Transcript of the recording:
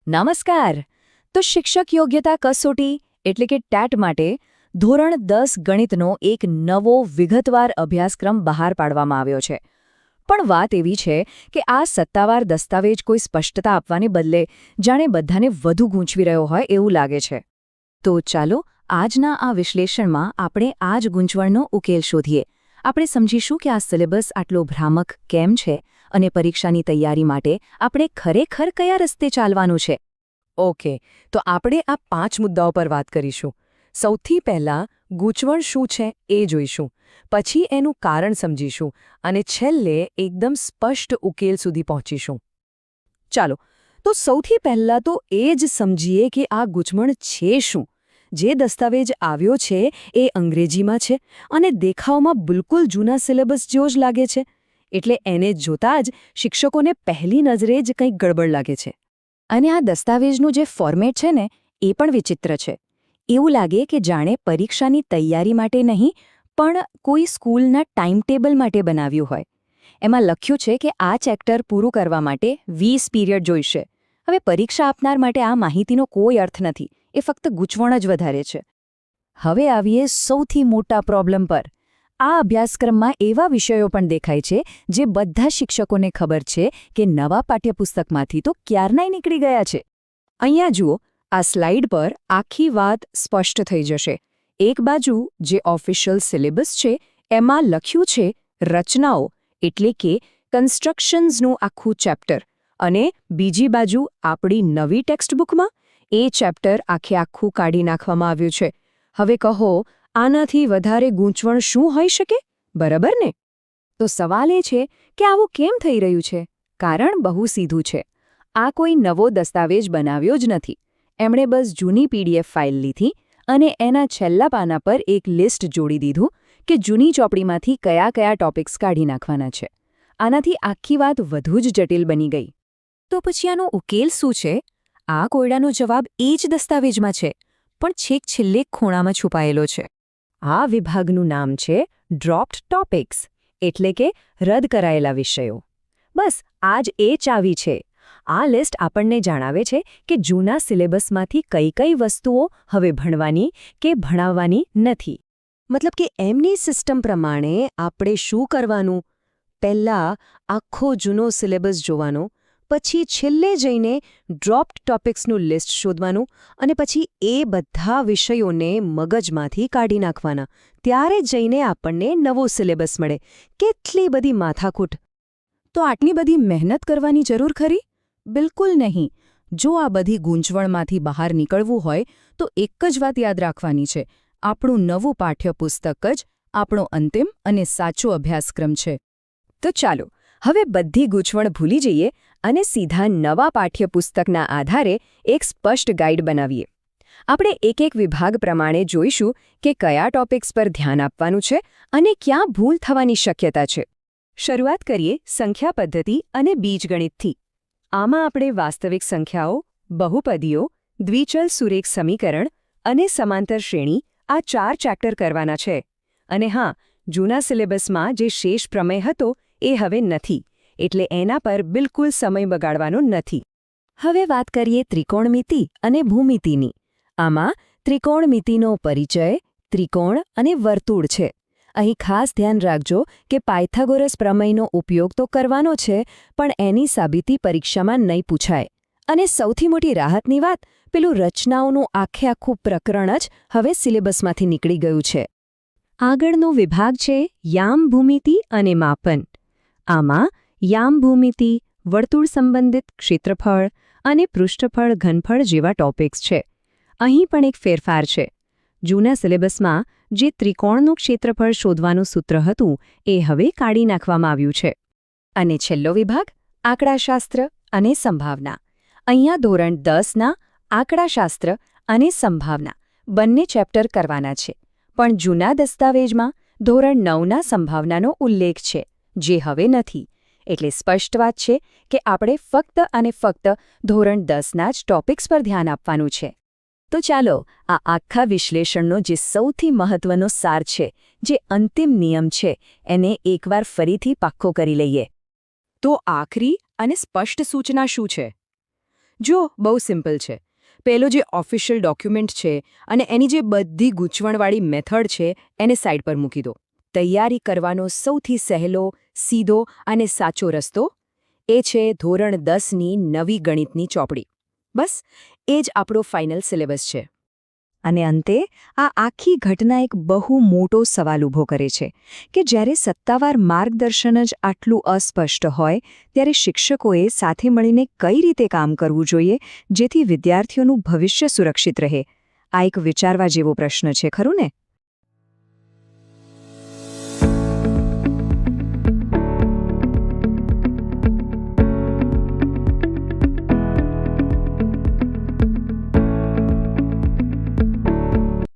નમસ્કાર. તો શિક્ષક યોગ્યતા કસોટી એટલે કે ટેટ માટે ધોરણ 10 ગણિતનો એક નવો વિગતવાર અભ્યાસક્રમ બહાર પાડવામાં આવ્યો છે. પણ વાત એવી છે કે આ સત્તાવાર દસ્તાવેજ કોઈ સ્પષ્ટતા આપવાને બદલે જાણે બધાને વધુ ગૂંચવી રહ્યો હોય એવું લાગે છે. તો ચાલો આજના આ વિશ્લેષણમાં આપણે આ જ ગૂંચવણનો ઉકેલ શોધીએ. આપણે સમજીશું કે આ સિલેબસ આટલો ભ્રામક કેમ છે અને પરીક્ષાની તૈયારી માટે આપણે ખરેખર કયા રસ્તે ચાલવાનું છે. ઓકે, તો આપણે આ 5 મુદ્દાઓ પર વાત કરીશું. સૌથી પહેલાં ગૂંચવણ શું છે એ જોઈશું, પછી એનું કારણ સમજીશું અને છેલ્લે એકદમ સ્પષ્ટ ઉકેલ સુધી પહોંચીશું. ચાલો, તો સૌથી પહેલાં તો એ જ સમજીએ કે આ ગૂંચવણ છે શું. જે દસ્તાવેજ આવ્યો છે એ અંગ્રેજીમાં છે અને દેખાવમાં બિલકુલ જૂના સિલેબસ જેવો જ લાગે છે. એટલે એને જોતાં જ શિક્ષકોને પહેલી નજરે જ કંઈક ગડબડ લાગે છે. અને આ દસ્તાવેજનું જે ફોર્મેટ છે ને એ પણ વિચિત્ર છે. એવું લાગે કે જાણે પરીક્ષાની તૈયારી માટે નહીં પણ કોઈ સ્કૂલના ટાઈમટેબલ માટે બનાવ્યું હોય. એમાં લખ્યું છે કે આ ચેપ્ટર પૂરું કરવા માટે 20 પીરિયડ જોઈશે. હવે પરીક્ષા આપનાર માટે આ માહિતીનો કોઈ અર્થ નથી, એ ફક્ત ગૂંચવણ જ વધારે છે. હવે આવીએ સૌથી મોટા પ્રોબ્લેમ પર. આ અભ્યાસક્રમમાં એવા વિષયો પણ દેખાય છે જે બધા શિક્ષકોને ખબર છે કે નવા પાઠ્યપુસ્તકમાંથી તો ક્યારનાય નીકળી ગયા છે. અહીંયા જુઓ, આ સ્લાઇડ પર આખી વાત સ્પષ્ટ થઈ જશે. એક બાજુ જે ઓફિશિયલ સિલેબસ છે એમાં લખ્યું છે રચનાઓ એટલે કે કન્સ્ટ્રક્શન્સનું આખું ચેપ્ટર, અને બીજી બાજુ આપણી નવી ટેક્સ્ટબુકમાં એ ચેપ્ટર આખું કાઢી નાખવામાં આવ્યું છે. હવે કહો, આનાથી વધારે ગૂંચવણ શું હોઈ શકે, બરાબર ને? તો સવાલ એ છે કે આવું કેમ થઈ રહ્યું છે. કારણ બહુ સીધું છે. આ કોઈ નવો દસ્તાવેજ બનાવ્યો જ નથી. એમણે બસ જૂની પીડીએફ ફાઇલ લીધી અને એના છેલ્લા પાના પર એક લિસ્ટ જોડી દીધું કે જૂની ચોપડીમાંથી કયા કયા ટોપિક્સ કાઢી નાખવાના છે. આનાથી આખી વાત વધુ જ જટિલ બની ગઈ. તો પછી આનો ઉકેલ શું છે? આ કોયડાનો જવાબ એ જ દસ્તાવેજમાં છે, પણ છેક છેલ્લે ખૂણામાં છુપાયેલો છે. આ વિભાગનું નામ છે ડ્રોપ્ડ ટોપિક્સ, એટલે કે રદ કરાયેલા વિષયો. બસ આ જ એ ચાવી છે. આ લિસ્ટ આપણને જણાવે છે કે જૂના સિલેબસમાંથી કઈ કઈ વસ્તુઓ હવે ભણવાની કે ભણાવવાની નથી. મતલબ કે એમની સિસ્ટમ પ્રમાણે આપણે શું કરવાનું? પહેલાં આખો જૂનો સિલેબસ જોવાનો, પછી છેલ્લે જઈને ડ્રોપ્ડ ટોપિક્સનું લિસ્ટ શોધવાનું અને પછી એ બધા વિષયોને મગજમાંથી કાઢી નાખવાના. ત્યારે જઈને આપણને નવો સિલેબસ મળે. કેટલી બધી માથાકૂટ! તો આટલી બધી મહેનત કરવાની જરૂર ખરી? બિલકુલ નહીં. જો આ બધી ગૂંચવણમાંથી બહાર નીકળવું હોય તો એક જ વાત યાદ રાખવાની છે: આપણું નવું પાઠ્યપુસ્તક જ આપણો અંતિમ અને સાચો અભ્યાસક્રમ છે. તો ચાલો હવે બધી ગૂંચવણ ભૂલી જઈએ અને સીધા નવા પાઠ્યપુસ્તકના આધારે એક સ્પષ્ટ ગાઈડ બનાવીએ. આપણે એક એક વિભાગ પ્રમાણે જોઈશું કે કયા ટોપિક્સ પર ધ્યાન આપવાનું છે અને ક્યાં ભૂલ થવાની શક્યતા છે. શરૂઆત કરીએ સંખ્યા પદ્ધતિ અને બીજગણિતથી. આમાં આપણે વાસ્તવિક સંખ્યાઓ, બહુપદીઓ, દ્વિચલ સુરેખ સમીકરણ અને સમાંતર શ્રેણી આ 4 ચેપ્ટર કરવાના છે. અને હા, જૂના સિલેબસમાં જે શેષ પ્રમેય હતો એ હવે નથી, એટલે એના પર બિલકુલ સમય બગાડવાનો નથી. હવે વાત કરીએ ત્રિકોણમિતિ અને ભૂમિતિની. આમાં ત્રિકોણમિતિનો પરિચય, ત્રિકોણ અને વર્તુળ છે. અહીં ખાસ ધ્યાન રાખજો કે પાયથાગોરસ પ્રમેયનો ઉપયોગ તો કરવાનો છે, પણ એની સાબિતી પરીક્ષામાં નહીં પૂછાય. અને સૌથી મોટી રાહતની વાત, પેલું રચનાઓનું આખું પ્રકરણ જ હવે સિલેબસમાંથી નીકળી ગયું છે. આગળનો વિભાગ છે યામ ભૂમિતિ અને માપન. આમાં યામ ભૂમિતિ, વર્તુળ સંબંધિત ક્ષેત્રફળ અને પૃષ્ઠફળ ઘનફળ જેવા ટોપિક્સ છે. અહીં પણ એક ફેરફાર છે. જૂના સિલેબસમાં જે ત્રિકોણનું ક્ષેત્રફળ શોધવાનું સૂત્ર હતું એ હવે કાઢી નાખવામાં આવ્યું છે. અને છેલ્લો વિભાગ આંકડાશાસ્ત્ર અને સંભાવના. અહીંયા ધોરણ 10ના આંકડાશાસ્ત્ર અને સંભાવના બંને ચેપ્ટર કરવાના છે. પણ જૂના દસ્તાવેજમાં ધોરણ 9ના સંભાવનાનો ઉલ્લેખ છે, જે હવે નથી. એટલે સ્પષ્ટ વાત છે કે આપણે ફક્ત અને ફક્ત ધોરણ 10ના જ ટોપિક્સ પર ધ્યાન આપવાનું છે. તો ચાલો આ આખા વિશ્લેષણનો જે સૌથી મહત્વનો સાર છે, જે અંતિમ નિયમ છે, એને એકવાર ફરીથી પાક્કો કરી લઈએ. તો આખરી અને સ્પષ્ટ સૂચના શું છે? જો બહુ સિમ્પલ છે. પહેલો જે ઓફિશિયલ ડોક્યુમેન્ટ છે અને એની જે બધી ગૂંચવણવાળી મેથડ છે એને સાઈડ પર મૂકી દો. તૈયારી કરવાનો સૌથી સહેલો, સીધો અને સાચો રસ્તો એ છે ધોરણ 10ની નવી ગણિતની ચોપડી. બસ એ જ આપણો ફાઇનલ સિલેબસ છે. અને અંતે આ આખી ઘટના એક બહુ મોટો સવાલ ઊભો કરે છે કે જ્યારે સત્તાવાર માર્ગદર્શન જ આટલું અસ્પષ્ટ હોય ત્યારે શિક્ષકોએ સાથે મળીને કઈ રીતે કામ કરવું જોઈએ જેથી વિદ્યાર્થીઓનું ભવિષ્ય સુરક્ષિત રહે. આ એક વિચારવા જેવો પ્રશ્ન છે, ખરું ને?